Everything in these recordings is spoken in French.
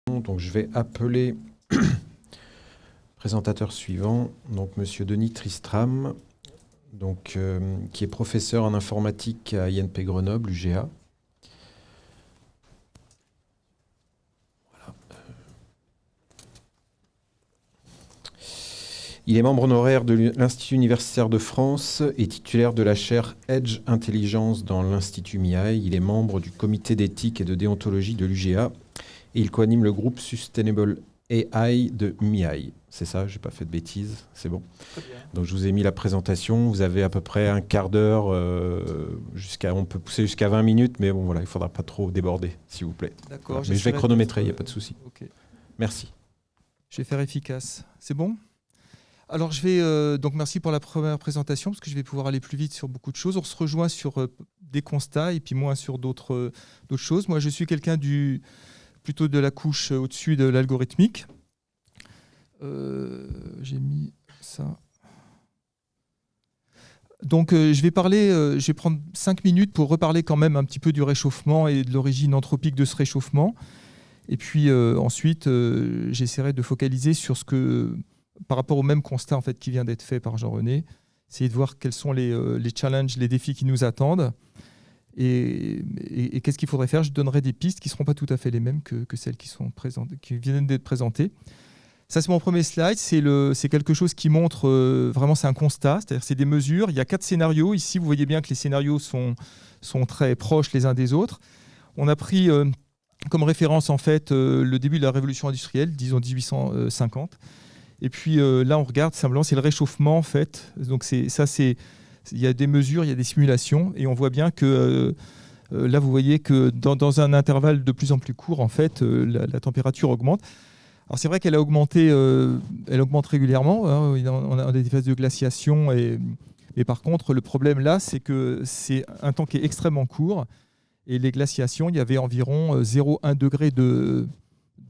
Donc je vais appeler présentateur suivant, donc Monsieur Denis Tristram, donc, qui est professeur en informatique à INP Grenoble, UGA. Voilà. Il est membre honoraire de l'Institut universitaire de France et titulaire de la chaire Edge Intelligence dans l'Institut MIAI. Il est membre du comité d'éthique et de déontologie de l'UGA et il coanime le groupe Sustainable AI de MIAI. C'est ça, je n'ai pas fait de bêtises, c'est bon. Donc je vous ai mis la présentation, vous avez à peu près un quart d'heure, on peut pousser jusqu'à 20 minutes, mais bon voilà, il ne faudra pas trop déborder, s'il vous plaît. D'accord. Voilà. Mais je vais chronométrer, il n'y a pas de souci. Okay. Merci. Je vais faire efficace. C'est bon ? Alors je vais donc merci pour la première présentation parce que je vais pouvoir aller plus vite sur beaucoup de choses. On se rejoint sur des constats et puis moins sur d'autres choses. Moi je suis quelqu'un plutôt de la couche au-dessus de l'algorithmique. J'ai mis ça. Donc je vais prendre 5 minutes pour reparler quand même un petit peu du réchauffement et de l'origine anthropique de ce réchauffement. Et puis ensuite, j'essaierai de focaliser sur ce que, par rapport au même constat en fait, qui vient d'être fait par Jean-René, essayer de voir quels sont les challenges, les défis qui nous attendent. Et qu'est-ce qu'il faudrait faire ? Je donnerai des pistes qui ne seront pas tout à fait les mêmes que celles qui viennent d'être présentées. Ça, c'est mon premier slide. C'est quelque chose qui montre, vraiment, c'est un constat, c'est-à-dire c'est des mesures. Il y a 4 scénarios. Ici, vous voyez bien que les scénarios sont très proches les uns des autres. On a pris comme référence, en fait, le début de la révolution industrielle, disons 1850. Et puis là, on regarde simplement, c'est le réchauffement, en fait. Donc, il y a des mesures, il y a des simulations. Et on voit bien que là, vous voyez que dans un intervalle de plus en plus court, en fait, la température augmente. Alors c'est vrai qu'elle a augmenté, elle augmente régulièrement. Hein, on a des phases de glaciation, et par contre, le problème là, c'est que c'est un temps qui est extrêmement court. Et les glaciations, il y avait environ 0,1 degré de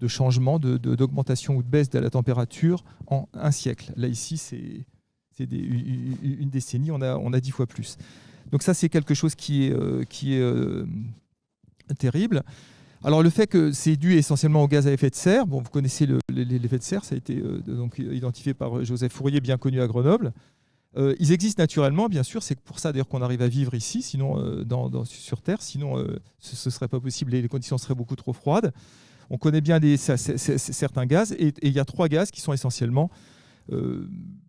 changement, d'augmentation ou de baisse de la température en un siècle. Là, ici, c'est une décennie, on a 10 fois plus. Donc ça, c'est quelque chose qui est terrible. Alors le fait que c'est dû essentiellement au gaz à effet de serre, bon, vous connaissez l'effet de serre, ça a été donc identifié par Joseph Fourier, bien connu à Grenoble. Ils existent naturellement, bien sûr, c'est pour ça d'ailleurs qu'on arrive à vivre ici, sinon sur Terre, sinon ce ne serait pas possible et les conditions seraient beaucoup trop froides. On connaît bien certains gaz, et il y a 3 gaz qui sont essentiellement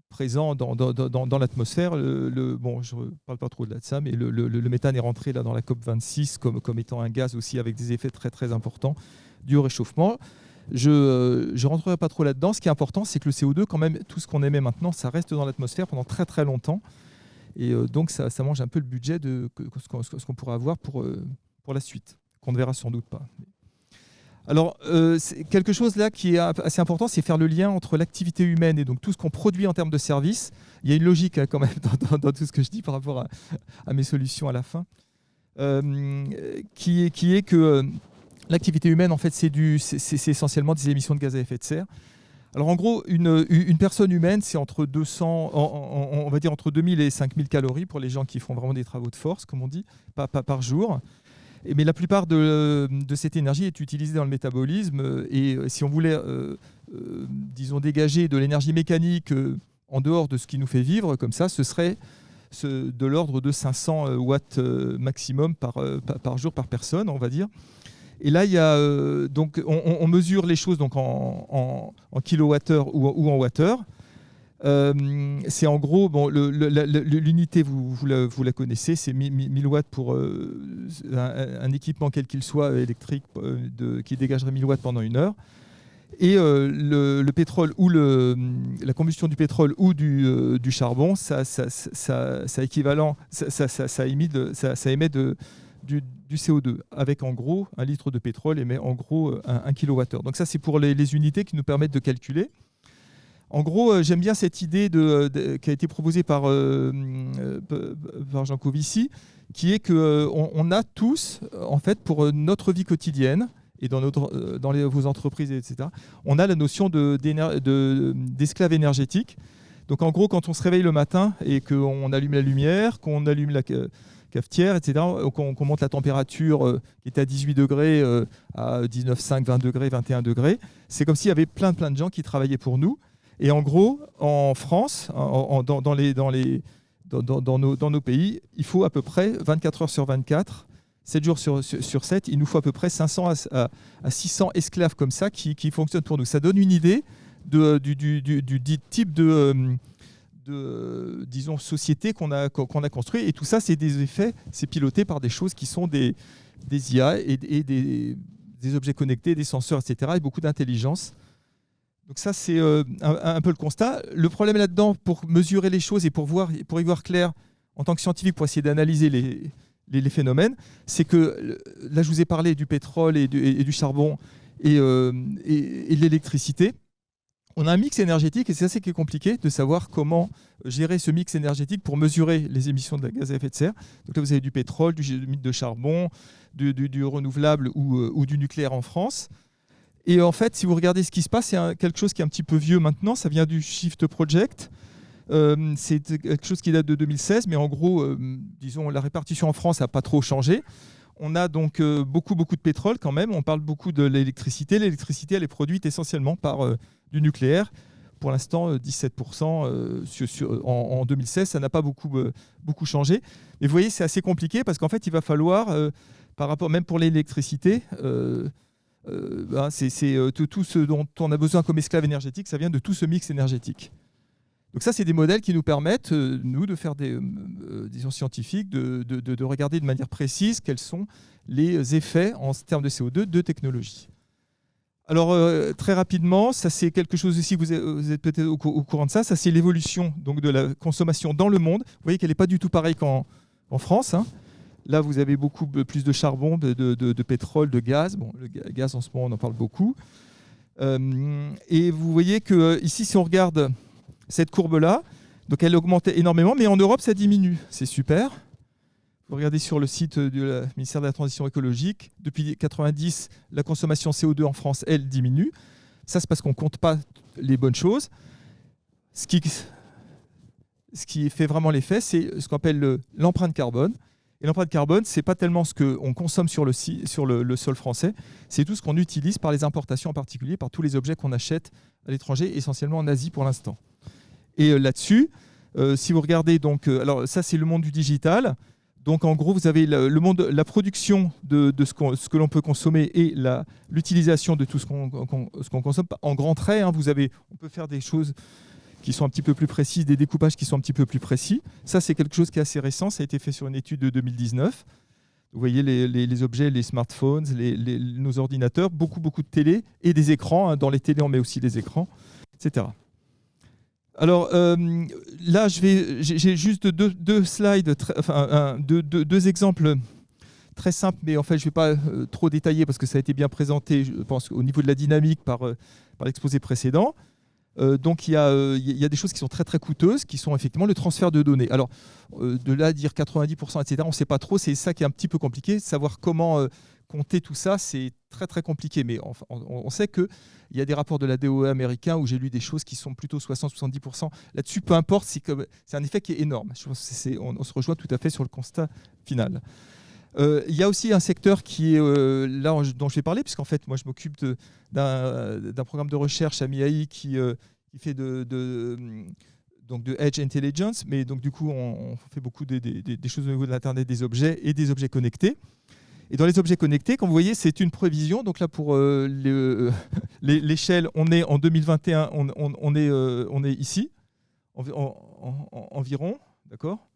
présents dans l'atmosphère. Bon, je ne parle pas trop de ça, mais le méthane est rentré là dans la COP26 comme étant un gaz aussi avec des effets très très importants dû au réchauffement. Je ne rentrerai pas trop là-dedans. Ce qui est important, c'est que le CO2, quand même, tout ce qu'on émet maintenant, ça reste dans l'atmosphère pendant très très longtemps. Et donc ça mange un peu le budget de ce qu'on pourra avoir pour la suite, qu'on ne verra sans doute pas. Alors, c'est quelque chose là qui est assez important, c'est faire le lien entre l'activité humaine et donc tout ce qu'on produit en termes de services. Il y a une logique quand même dans tout ce que je dis par rapport à mes solutions à la fin, qui est que l'activité humaine, en fait, c'est essentiellement des émissions de gaz à effet de serre. Alors, en gros, une personne humaine, c'est entre 200, on va dire entre 2000 et 5000 calories pour les gens qui font vraiment des travaux de force, comme on dit, pas par jour. Mais la plupart de cette énergie est utilisée dans le métabolisme. Et si on voulait, disons, dégager de l'énergie mécanique en dehors de ce qui nous fait vivre, comme ça, ce serait de l'ordre de 500 watts maximum par jour, par personne, on va dire. Et là, il y a, donc, on mesure les choses donc, en kilowattheure ou en wattheure. C'est en gros, bon, l'unité, vous la connaissez, c'est 1000 watts pour un équipement quel qu'il soit électrique qui dégagerait 1000 watts pendant 1 heure. Et le pétrole ou la combustion du pétrole ou du charbon, ça émet du CO2, avec en gros 1 litre de pétrole émet en gros 1 kWh. Donc ça, c'est pour les unités qui nous permettent de calculer. En gros, j'aime bien cette idée qui a été proposée par Jean Covici, qui est qu'on a tous, en fait, pour notre vie quotidienne, et dans vos entreprises, etc., on a la notion d'esclave énergétique. Donc en gros, quand on se réveille le matin et qu'on allume la lumière, qu'on allume cafetière, etc. Qu'on monte la température qui était à 18 degrés à 19,5, 20 degrés, 21 degrés. C'est comme s'il y avait plein de gens qui travaillaient pour nous. Et en gros, en France, dans nos pays, il faut à peu près 24 heures sur 24, 7 jours sur 7, il nous faut à peu près 500 à 600 esclaves comme ça qui fonctionnent pour nous. Ça donne une idée du type de disons, société qu'on a construit. Et tout ça, c'est des effets, c'est piloté par des choses qui sont des IA et des objets connectés, des senseurs, etc. et beaucoup d'intelligence. Donc ça, c'est un peu le constat. Le problème là-dedans, pour mesurer les choses et pour y voir clair en tant que scientifique, pour essayer d'analyser les phénomènes, c'est que là, je vous ai parlé du pétrole et du charbon et de l'électricité. On a un mix énergétique et c'est ça qui est compliqué de savoir comment gérer ce mix énergétique pour mesurer les émissions de gaz à effet de serre. Donc là, vous avez du pétrole, du charbon, du renouvelable ou du nucléaire en France. Et en fait, si vous regardez ce qui se passe, c'est quelque chose qui est un petit peu vieux maintenant. Ça vient du Shift Project. C'est quelque chose qui date de 2016, mais en gros, disons, la répartition en France n'a pas trop changé. On a donc beaucoup de pétrole quand même. On parle beaucoup de l'électricité. L'électricité, elle est produite essentiellement par du nucléaire. Pour l'instant, 17% en 2016. Ça n'a pas beaucoup changé. Mais vous voyez, c'est assez compliqué parce qu'en fait, il va falloir, par rapport, même pour l'électricité, tout ce dont on a besoin comme esclave énergétique, ça vient de tout ce mix énergétique. Donc ça, c'est des modèles qui nous permettent, nous, de faire disons, scientifiques, de regarder de manière précise quels sont les effets en termes de CO2 de technologie. Alors, très rapidement, ça c'est quelque chose aussi, vous êtes peut-être au courant de ça, c'est l'évolution donc, de la consommation dans le monde. Vous voyez qu'elle n'est pas du tout pareille qu'en France. Hein. Là, vous avez beaucoup plus de charbon, de pétrole, de gaz. Bon, le gaz, en ce moment, on en parle beaucoup. Et vous voyez qu'ici, si on regarde cette courbe-là, donc elle augmente énormément, mais en Europe, ça diminue. C'est super. Vous regardez sur le site du ministère de la Transition écologique. Depuis 1990, la consommation CO2 en France, elle diminue. Ça, c'est parce qu'on ne compte pas les bonnes choses. Ce qui fait vraiment l'effet, c'est ce qu'on appelle l'empreinte carbone. Et l'empreinte carbone, ce n'est pas tellement ce qu'on consomme sur le sol français, c'est tout ce qu'on utilise par les importations en particulier, par tous les objets qu'on achète à l'étranger, essentiellement en Asie pour l'instant. Et là-dessus, si vous regardez, donc, alors ça c'est le monde du digital. Donc en gros, vous avez le monde, la production de ce que l'on peut consommer et l'utilisation de tout ce qu'on consomme en grand trait. Hein, on peut faire des choses qui sont un petit peu plus précises, des découpages qui sont un petit peu plus précis. Ça, c'est quelque chose qui est assez récent. Ça a été fait sur une étude de 2019. Vous voyez les objets, les smartphones, nos ordinateurs, beaucoup de télé et des écrans. Hein. Dans les télés, on met aussi des écrans, etc. Alors là, j'ai juste deux slides, deux exemples très simples, mais en fait, je ne vais pas trop détailler parce que ça a été bien présenté, je pense, au niveau de la dynamique par l'exposé précédent. Donc il y a des choses qui sont très coûteuses, qui sont effectivement le transfert de données. Alors de là à dire 90%, etc., on ne sait pas trop, c'est ça qui est un petit peu compliqué. Savoir comment compter tout ça, c'est très compliqué. Mais on sait qu'il y a des rapports de la DOE américain où j'ai lu des choses qui sont plutôt 60-70%. Là-dessus, peu importe, c'est un effet qui est énorme. Je pense que on se rejoint tout à fait sur le constat final. Il y a aussi un secteur qui est là dont je vais parler, puisqu'en fait, moi, je m'occupe d'un programme de recherche à MIAI qui fait donc de Edge Intelligence, mais donc du coup, on fait beaucoup des choses au niveau de l'Internet des objets et des objets connectés. Et dans les objets connectés, comme vous voyez, c'est une prévision. Donc là, pour l'échelle, on est en 2021, on est ici, environ, d'accord ?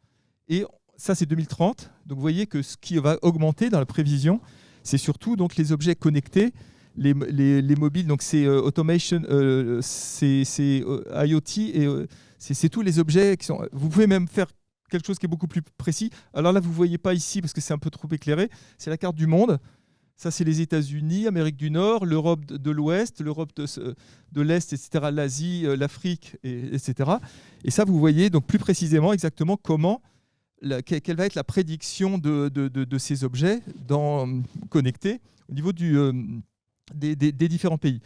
Et ça, c'est 2030. Donc, vous voyez que ce qui va augmenter dans la prévision, c'est surtout donc, les objets connectés, les mobiles. Donc, c'est automation, c'est IoT et c'est tous les objets qui sont. Vous pouvez même faire quelque chose qui est beaucoup plus précis. Alors là, vous ne voyez pas ici parce que c'est un peu trop éclairé. C'est la carte du monde. Ça, c'est les États-Unis, Amérique du Nord, l'Europe de l'Ouest, l'Europe de l'Est, etc., l'Asie, l'Afrique, etc. Et ça, vous voyez donc plus précisément exactement comment. Quelle va être la prédiction de ces objets connectés au niveau des différents pays.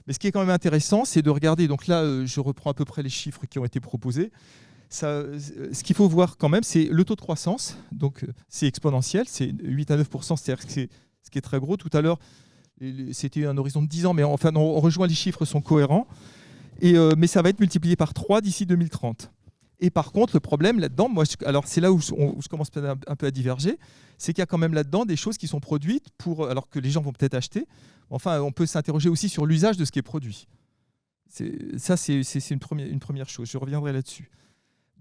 Mais ce qui est quand même intéressant, c'est de regarder, donc là je reprends à peu près les chiffres qui ont été proposés, ce qu'il faut voir quand même, c'est le taux de croissance. Donc, c'est exponentiel, c'est 8 à 9%, c'est-à-dire que c'est ce qui est très gros. Tout à l'heure, c'était un horizon de 10 ans, mais enfin, on rejoint, les chiffres sont cohérents. Mais ça va être multiplié par 3 d'ici 2030. Et par contre, le problème là-dedans, alors c'est là où je commence un peu à diverger, c'est qu'il y a quand même là-dedans des choses qui sont produites alors que les gens vont peut-être acheter. Enfin, on peut s'interroger aussi sur l'usage de ce qui est produit. Ça, c'est une première chose. Je reviendrai là-dessus.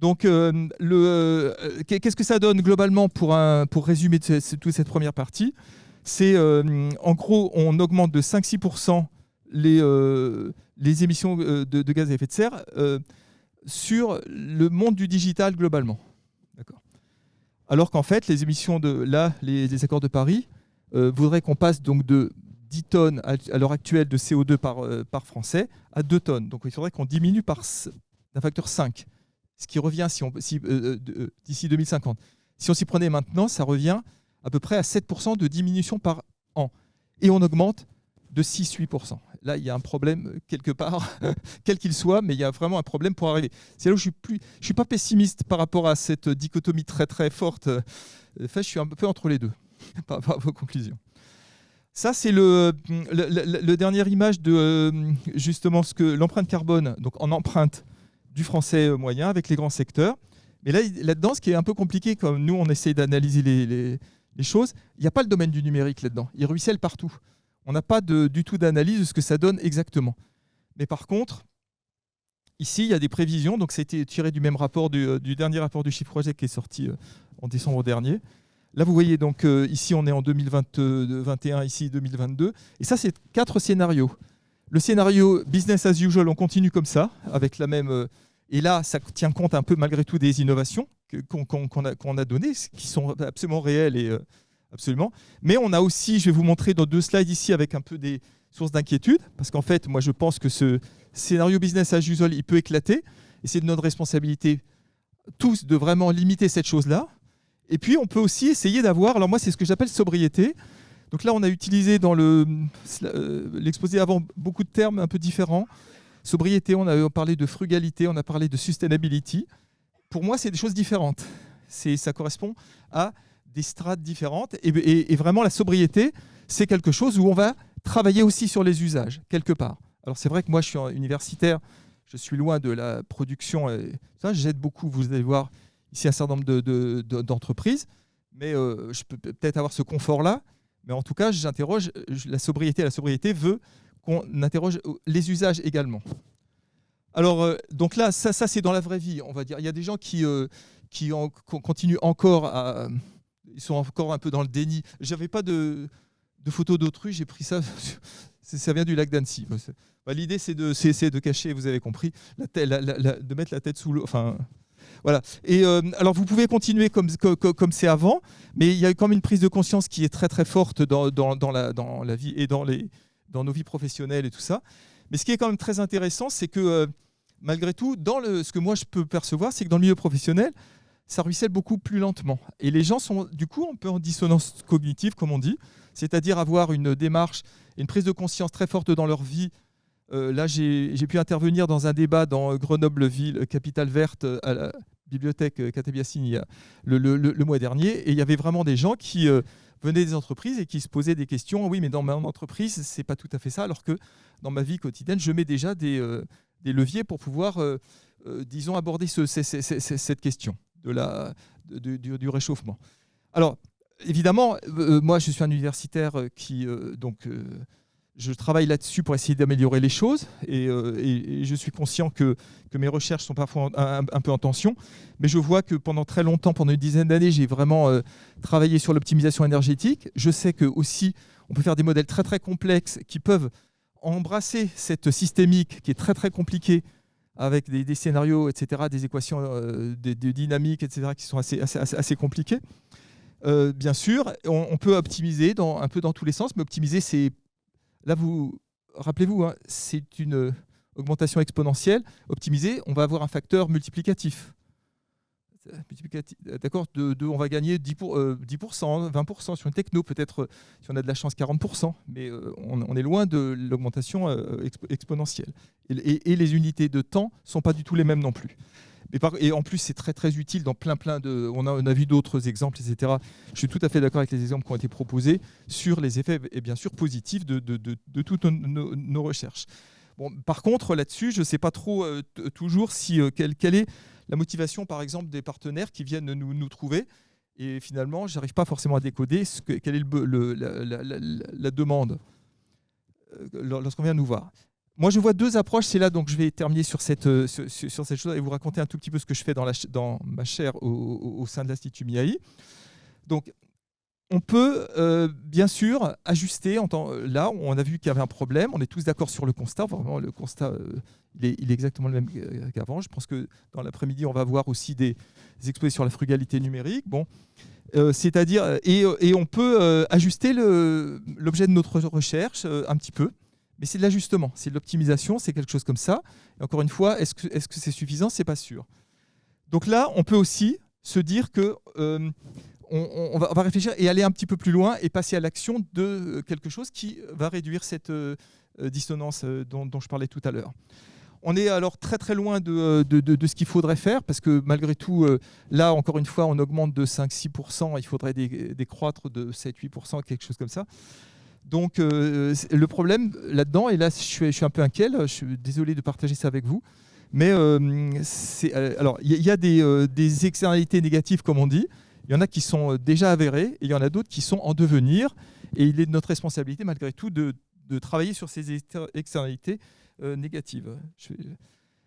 Donc, qu'est-ce que ça donne globalement pour résumer toute cette première partie? C'est, en gros, on augmente de 5-6% les émissions de gaz à effet de serre sur le monde du digital globalement. D'accord. Alors qu'en fait, les émissions les accords de Paris voudraient qu'on passe donc de 10 tonnes à l'heure actuelle de CO2 par Français à 2 tonnes. Donc il faudrait qu'on diminue d'un facteur 5. Ce qui revient, d'ici 2050. Si on s'y prenait maintenant, ça revient à peu près à 7% de diminution par an. Et on augmente de 6-8%. Là, il y a un problème quelque part, quel qu'il soit, mais il y a vraiment un problème pour arriver. C'est là où je ne suis pas pessimiste par rapport à cette dichotomie très très forte. Enfin, je suis un peu entre les deux par rapport à vos conclusions. Ça, c'est le dernière image de justement l'empreinte carbone, donc en empreinte du français moyen avec les grands secteurs. Mais là-dedans, ce qui est un peu compliqué, comme nous, on essaie d'analyser les choses, il n'y a pas le domaine du numérique là-dedans. Il ruisselle partout. On n'a pas du tout d'analyse de ce que ça donne exactement. Mais par contre, ici, il y a des prévisions. Donc, ça a été tiré du même rapport, du dernier rapport du Chiffre Project qui est sorti en décembre dernier. Là, vous voyez, donc ici, on est en 2021, ici 2022. Et ça, c'est 4 scénarios. Le scénario business as usual, on continue comme ça, avec la même... et là, ça tient compte un peu, malgré tout, des innovations qu'on a données, qui sont absolument réelles et... Absolument. Mais on a aussi, je vais vous montrer dans 2 slides ici avec un peu des sources d'inquiétude, parce qu'en fait, moi, je pense que ce scénario business as usual, il peut éclater, et c'est de notre responsabilité tous de vraiment limiter cette chose-là. Et puis, on peut aussi essayer d'avoir, alors moi, c'est ce que j'appelle sobriété. Donc là, on a utilisé dans l'exposé avant beaucoup de termes un peu différents. Sobriété, on a parlé de frugalité, on a parlé de sustainability. Pour moi, c'est des choses différentes. Ça correspond à des strates différentes. Et vraiment, la sobriété, c'est quelque chose où on va travailler aussi sur les usages, quelque part. Alors, c'est vrai que moi, je suis universitaire, je suis loin de la production. Et ça, j'aide beaucoup, vous allez voir, ici, un certain nombre d'entreprises. Mais je peux peut-être avoir ce confort-là. Mais en tout cas, j'interroge la sobriété. La sobriété veut qu'on interroge les usages également. Alors, donc là, ça c'est dans la vraie vie, on va dire. Il y a des gens qui continuent encore à... Ils sont encore un peu dans le déni. J'avais pas de photos d'autrui, j'ai pris ça. Ça vient du lac d'Annecy. L'idée, c'est de cacher, vous avez compris, de mettre la tête sous l'eau. Enfin, voilà. Et alors, vous pouvez continuer comme c'est avant, mais il y a quand même une prise de conscience qui est très très forte dans la vie et dans nos vies professionnelles et tout ça. Mais ce qui est quand même très intéressant, c'est que malgré tout, ce que moi je peux percevoir, c'est que dans le milieu professionnel, ça ruisselle beaucoup plus lentement. Et les gens sont du coup un peu en dissonance cognitive, comme on dit, c'est-à-dire avoir une démarche, une prise de conscience très forte dans leur vie. Là, j'ai pu intervenir dans un débat dans Grenoble-Ville, capitale verte, à la bibliothèque Katabiassine le mois dernier. Et il y avait vraiment des gens qui venaient des entreprises et qui se posaient des questions. Oui, mais dans ma entreprise, c'est pas tout à fait ça, alors que dans ma vie quotidienne, je mets déjà des leviers pour pouvoir, disons, aborder cette question du réchauffement. Alors, évidemment, moi, je suis un universitaire je travaille là-dessus pour essayer d'améliorer les choses et je suis conscient que mes recherches sont parfois un peu en tension, mais je vois que pendant très longtemps, pendant une dizaine d'années, j'ai vraiment travaillé sur l'optimisation énergétique. Je sais que aussi, on peut faire des modèles très très complexes qui peuvent embrasser cette systémique qui est très très compliquée avec des scénarios, etc., des équations de dynamique, etc., qui sont assez compliquées. Bien sûr, on peut optimiser un peu dans tous les sens, mais optimiser, c'est... Là, rappelez-vous, hein, c'est une augmentation exponentielle. Optimiser, on va avoir un facteur multiplicatif. D'accord, on va gagner 10%, 20% sur une techno, peut-être, si on a de la chance, 40%. Mais on est loin de l'augmentation exponentielle. Et les unités de temps ne sont pas du tout les mêmes non plus. Et en plus, c'est très très utile dans plein de. On a vu d'autres exemples, etc. Je suis tout à fait d'accord avec les exemples qui ont été proposés sur les effets, et bien sûr positifs de toutes nos recherches. Bon, par contre, là-dessus, je ne sais pas trop toujours quelle est la motivation, par exemple, des partenaires qui viennent nous trouver. Et finalement, je n'arrive pas forcément à décoder quelle est la demande lorsqu'on vient nous voir. Moi, je vois deux approches. C'est là donc je vais terminer sur cette chose et vous raconter un tout petit peu ce que je fais dans ma chaire au sein de l'Institut MIAI. Donc, on peut bien sûr ajuster. Là, on a vu qu'il y avait un problème. On est tous d'accord sur le constat. Vraiment, le constat, il est exactement le même qu'avant. Je pense que dans l'après-midi, on va voir aussi des exposés sur la frugalité numérique. Bon, c'est-à-dire, et on peut ajuster l'objet de notre recherche un petit peu. Mais c'est de l'ajustement, c'est de l'optimisation, c'est quelque chose comme ça. Et encore une fois, est-ce que c'est suffisant ? C'est pas sûr. Donc là, on peut aussi se dire que on va réfléchir et aller un petit peu plus loin et passer à l'action de quelque chose qui va réduire cette dissonance dont je parlais tout à l'heure. On est alors très très loin de ce qu'il faudrait faire parce que malgré tout, là encore une fois, on augmente de 5-6%, il faudrait décroître de 7-8%, quelque chose comme ça. Donc le problème là-dedans, et là je suis un peu inquiet, je suis désolé de partager ça avec vous, mais alors il y a des externalités négatives comme on dit, il y en a qui sont déjà avérées et il y en a d'autres qui sont en devenir et il est de notre responsabilité malgré tout de travailler sur ces externalités négatives.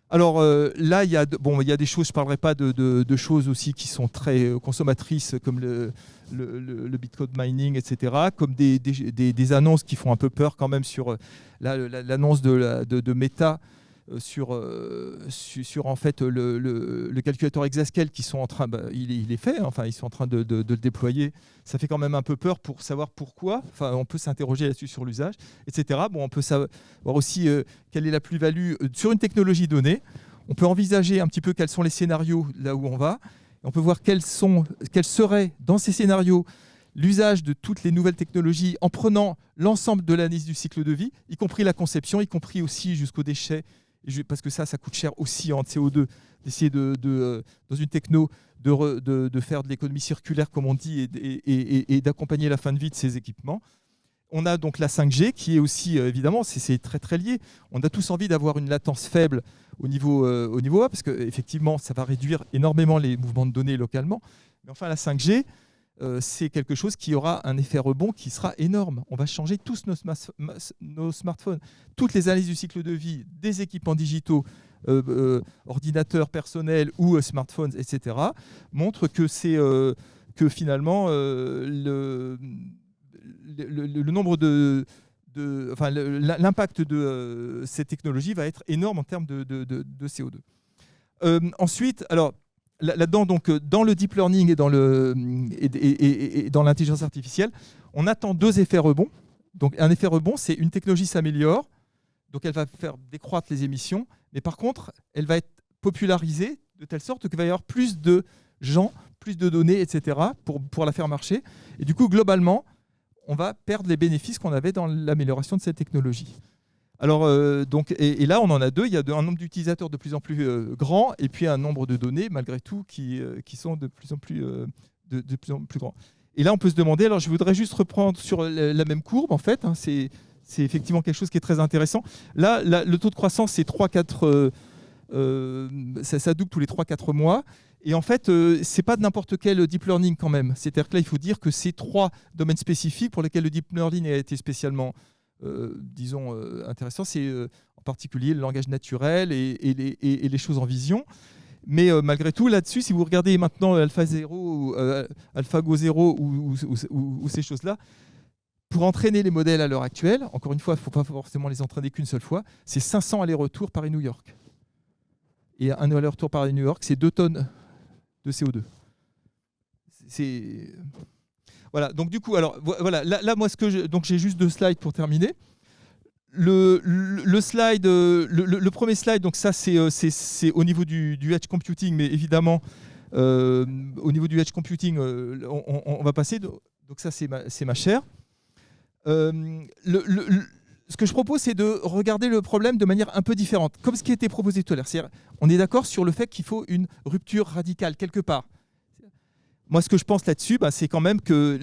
Alors là, il y a des choses, je ne parlerai pas de choses aussi qui sont très consommatrices comme le Bitcoin mining, etc., comme des annonces qui font un peu peur quand même sur l'annonce de Meta sur en fait le calculateur Exascale qui sont en train, il est fait, enfin ils sont en train de le déployer. Ça fait quand même un peu peur pour savoir pourquoi. Enfin, on peut s'interroger là-dessus sur l'usage, etc. Bon, on peut savoir aussi quelle est la plus-value sur une technologie donnée. On peut envisager un petit peu quels sont les scénarios là où on va. On peut voir quels seraient dans ces scénarios l'usage de toutes les nouvelles technologies en prenant l'ensemble de l'analyse du cycle de vie, y compris la conception, y compris aussi jusqu'aux déchets. Parce que ça coûte cher aussi en CO2, d'essayer dans une techno de faire de l'économie circulaire, comme on dit, et d'accompagner la fin de vie de ces équipements. On a donc la 5G qui est aussi, évidemment, c'est très très lié. On a tous envie d'avoir une latence faible au niveau A, parce qu'effectivement, ça va réduire énormément les mouvements de données localement. Mais enfin, la 5G, c'est quelque chose qui aura un effet rebond qui sera énorme. On va changer tous nos smartphones. Toutes les analyses du cycle de vie des équipements digitaux, ordinateurs personnels ou smartphones, etc., montrent que que finalement le nombre l'impact de ces technologies va être énorme en termes de CO2. Ensuite, alors là-dedans, donc, dans le deep learning et dans l'intelligence artificielle, on attend deux effets rebonds. Donc, un effet rebond, c'est une technologie s'améliore, donc elle va faire décroître les émissions, mais par contre, elle va être popularisée de telle sorte qu'il va y avoir plus de gens, plus de données, etc., pour la faire marcher. Et du coup, globalement, on va perdre les bénéfices qu'on avait dans l'amélioration de cette technologie. Alors, et là, on en a deux. Il y a un nombre d'utilisateurs de plus en plus grand et puis un nombre de données, malgré tout, qui sont de plus en plus grands. Et là, on peut se demander, alors je voudrais juste reprendre sur la même courbe, en fait. Hein, c'est effectivement quelque chose qui est très intéressant. Là, le taux de croissance, c'est 3-4... ça double tous les 3-4 mois. Et en fait, ce n'est pas de n'importe quel deep learning quand même. C'est-à-dire que là, il faut dire que c'est 3 domaines spécifiques pour lesquels le deep learning a été spécialement... intéressant, c'est en particulier le langage naturel et les choses en vision. Mais malgré tout, là-dessus, si vous regardez maintenant AlphaGo 0 ou ces choses-là, pour entraîner les modèles à l'heure actuelle, encore une fois, il ne faut pas forcément les entraîner qu'une seule fois, c'est 500 allers-retours Paris-New York. Et un aller-retour Paris-New York, c'est 2 tonnes de CO2. Voilà, donc du coup, alors voilà, là moi donc j'ai juste 2 slides pour terminer. Le premier slide, donc ça c'est au niveau du edge computing, mais évidemment au niveau du edge computing, on va passer. Donc ça c'est ma chaire. ce que je propose, c'est de regarder le problème de manière un peu différente, comme ce qui a été proposé tout à l'heure. On est d'accord sur le fait qu'il faut une rupture radicale quelque part. Moi, ce que je pense là-dessus, c'est quand même que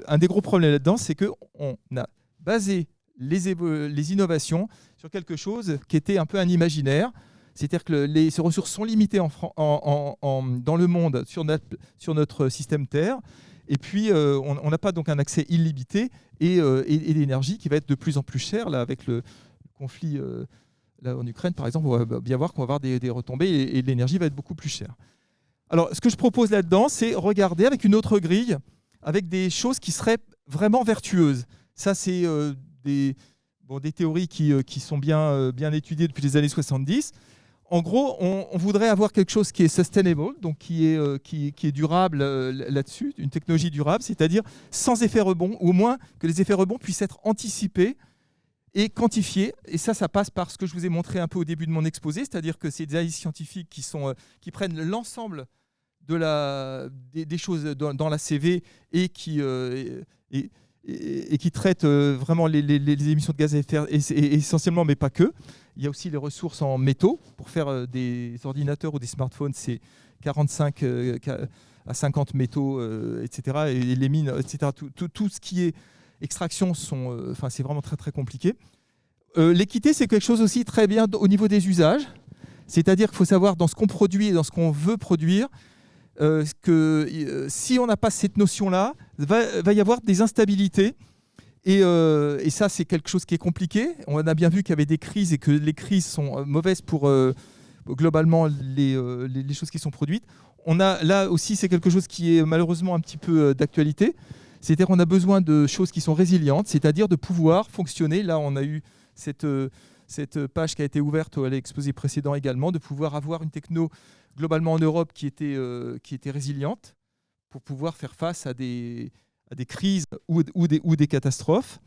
un des gros problèmes là-dedans, c'est qu'on a basé les innovations sur quelque chose qui était un peu un imaginaire. C'est-à-dire que ces ressources sont limitées dans le monde sur notre système Terre. Et puis, on n'a pas donc un accès illimité et l'énergie qui va être de plus en plus chère. Là, avec le conflit là, en Ukraine, par exemple, on va bien voir qu'on va avoir des retombées et l'énergie va être beaucoup plus chère. Alors, ce que je propose là-dedans, c'est regarder avec une autre grille, avec des choses qui seraient vraiment vertueuses. Ça, c'est des théories qui sont bien étudiées depuis les années 70. En gros, on voudrait avoir quelque chose qui est sustainable, donc qui est durable là-dessus, une technologie durable, c'est-à-dire sans effet rebond, ou au moins que les effets rebonds puissent être anticipés et quantifiés. Et ça passe par ce que je vous ai montré un peu au début de mon exposé, c'est-à-dire que c'est des analyses scientifiques qui prennent l'ensemble des choses dans la CV et qui traitent vraiment les émissions de gaz à effet de serre, essentiellement, mais pas que. Il y a aussi les ressources en métaux. Pour faire des ordinateurs ou des smartphones, c'est 45 à 50 métaux, etc. Et les mines, etc. Tout ce qui est extraction, c'est vraiment très, très compliqué. L'équité, c'est quelque chose aussi très bien au niveau des usages. C'est-à-dire qu'il faut savoir dans ce qu'on produit et dans ce qu'on veut produire, que si on n'a pas cette notion-là, va y avoir des instabilités. Et ça, c'est quelque chose qui est compliqué. On a bien vu qu'il y avait des crises et que les crises sont mauvaises pour globalement les choses qui sont produites. Là aussi, c'est quelque chose qui est malheureusement un petit peu d'actualité. C'est-à-dire qu'on a besoin de choses qui sont résilientes, c'est-à-dire de pouvoir fonctionner. Là, on a eu cette page qui a été ouverte à l'exposé précédent également, de pouvoir avoir une techno globalement en Europe qui était résiliente pour pouvoir faire face à des crises ou des catastrophes,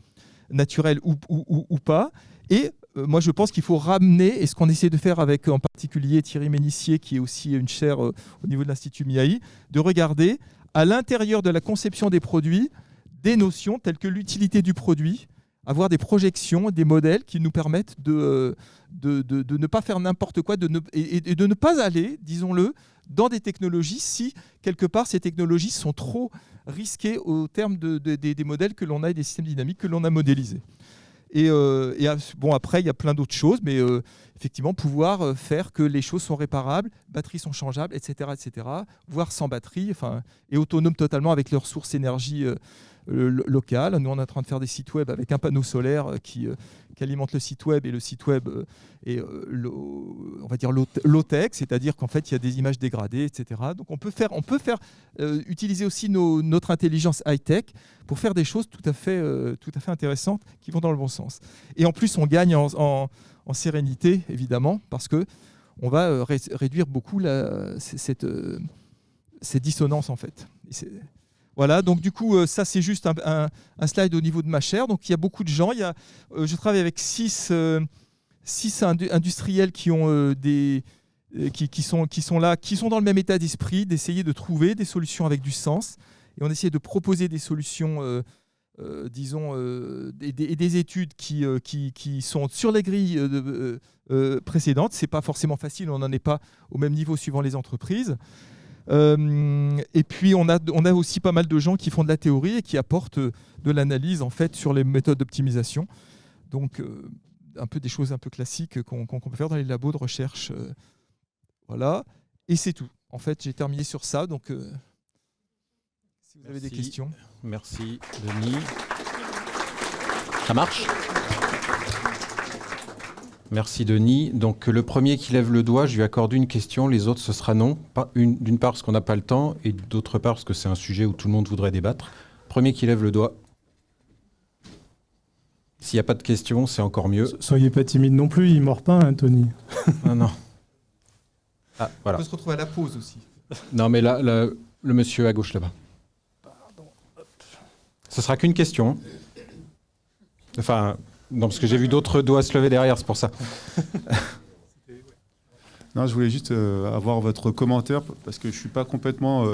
naturelles ou pas. Et moi, je pense qu'il faut ramener, et ce qu'on essaie de faire avec en particulier Thierry Ménissier, qui est aussi une chaire au niveau de l'Institut MIAI, de regarder à l'intérieur de la conception des produits des notions telles que l'utilité du produit, avoir des projections, des modèles qui nous permettent de ne pas faire n'importe quoi et de ne pas aller, disons-le, dans des technologies si, quelque part, ces technologies sont trop risquées au terme des modèles que l'on a et des systèmes dynamiques que l'on a modélisés. Après, il y a plein d'autres choses, mais effectivement, pouvoir faire que les choses sont réparables, batteries sont changeables, etc., voire sans batterie, et autonomes totalement avec leurs sources énergie locales. Nous, on est en train de faire des sites web avec un panneau solaire qui alimente le site web, et le site web est, on va dire, low-tech, c'est-à-dire qu'en fait, il y a des images dégradées, etc. Donc, on peut faire utiliser aussi notre intelligence high-tech pour faire des choses tout à fait intéressantes qui vont dans le bon sens. Et en plus, on gagne en sérénité, évidemment, parce qu'on va réduire beaucoup cette dissonance, en fait. Voilà, donc du coup, ça c'est juste un slide au niveau de ma chaire. Donc il y a beaucoup de gens. Je travaille avec 6 industriels qui sont là, qui sont dans le même état d'esprit, d'essayer de trouver des solutions avec du sens. Et on essaie de proposer des solutions, des études qui sont sur les grilles précédentes. C'est pas forcément facile, on n'en est pas au même niveau suivant les entreprises. Et puis on a aussi pas mal de gens qui font de la théorie et qui apportent de l'analyse en fait sur les méthodes d'optimisation. Donc un peu des choses un peu classiques qu'on peut faire dans les labos de recherche. Voilà, et c'est tout. En fait, j'ai terminé sur ça. Donc si vous avez des questions. Merci Denis. Ça marche ? Merci Denis. Donc le premier qui lève le doigt, je lui accorde une question, les autres ce sera non. D'une part parce qu'on n'a pas le temps et d'autre part parce que c'est un sujet où tout le monde voudrait débattre. Premier qui lève le doigt. S'il n'y a pas de questions, c'est encore mieux. Soyez pas timide non plus, il ne mord pas, hein, Tony. Ah non. Ah, voilà. On peut se retrouver à la pause aussi. Non mais là, le monsieur à gauche là-bas. Ce sera qu'une question. Enfin... Non, parce que j'ai vu d'autres doigts se lever derrière, c'est pour ça. Non, je voulais juste avoir votre commentaire, parce que je ne suis pas complètement...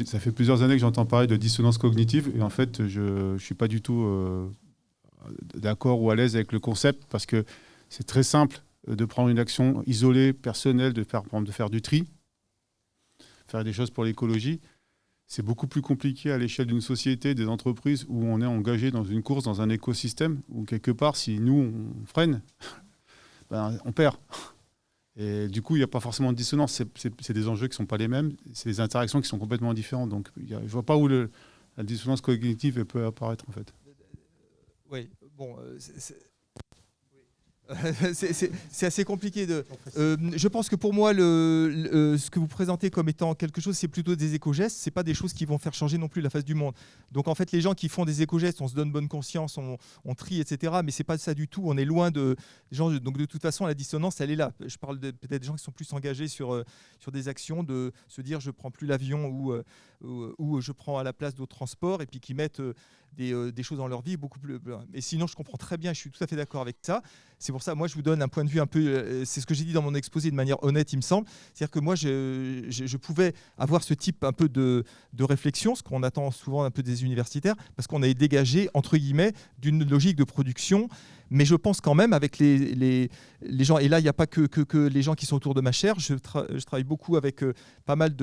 ça fait plusieurs années que j'entends parler de dissonance cognitive, et en fait, je ne suis pas du tout d'accord ou à l'aise avec le concept, parce que c'est très simple de prendre une action isolée, personnelle, de faire du tri, faire des choses pour l'écologie. C'est beaucoup plus compliqué à l'échelle d'une société, des entreprises, où on est engagé dans une course, dans un écosystème, où quelque part, si nous, on freine, ben, on perd. Et du coup, il n'y a pas forcément de dissonance. C'est des enjeux qui ne sont pas les mêmes. C'est des interactions qui sont complètement différentes. Donc, je ne vois pas où la dissonance cognitive peut apparaître, en fait. Oui, bon, c'est assez compliqué. Je pense que pour moi, ce que vous présentez comme étant quelque chose, c'est plutôt des éco-gestes. Ce n'est pas des choses qui vont faire changer non plus la face du monde. Donc en fait, les gens qui font des éco-gestes, on se donne bonne conscience, on trie, etc. Mais ce n'est pas ça du tout. On est loin des gens. Donc de toute façon, la dissonance, elle est là. Je parle peut-être des gens qui sont plus engagés sur des actions, de se dire je ne prends plus l'avion ou je prends à la place d'autres transports, et puis qui mettent des choses dans leur vie beaucoup plus. Et sinon, je comprends très bien, je suis tout à fait d'accord avec ça. C'est pour ça, moi, je vous donne un point de vue un peu. C'est ce que j'ai dit dans mon exposé de manière honnête, il me semble. C'est-à-dire que moi, je pouvais avoir ce type un peu de réflexion, ce qu'on attend souvent un peu des universitaires, parce qu'on est dégagé, entre guillemets, d'une logique de production. Mais je pense quand même avec les gens, et là, il n'y a pas que les gens qui sont autour de ma chaire. Je travaille beaucoup avec pas mal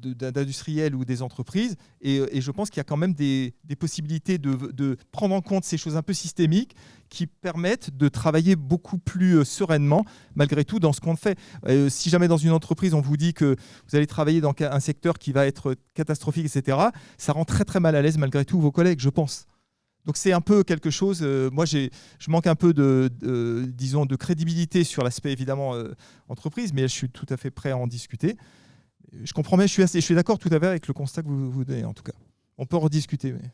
d'industriels ou des entreprises, et je pense qu'il y a quand même des possibilités de prendre en compte ces choses un peu systémiques qui permettent de travailler beaucoup plus sereinement malgré tout dans ce qu'on fait. Si jamais dans une entreprise on vous dit que vous allez travailler dans un secteur qui va être catastrophique, etc., ça rend très très mal à l'aise malgré tout vos collègues, je pense. Donc c'est un peu quelque chose, moi je manque un peu disons, de crédibilité sur l'aspect évidemment entreprise, mais je suis tout à fait prêt à en discuter. Je comprends bien, je suis d'accord tout à fait avec le constat que vous donnez en tout cas. On peut en rediscuter. Mais...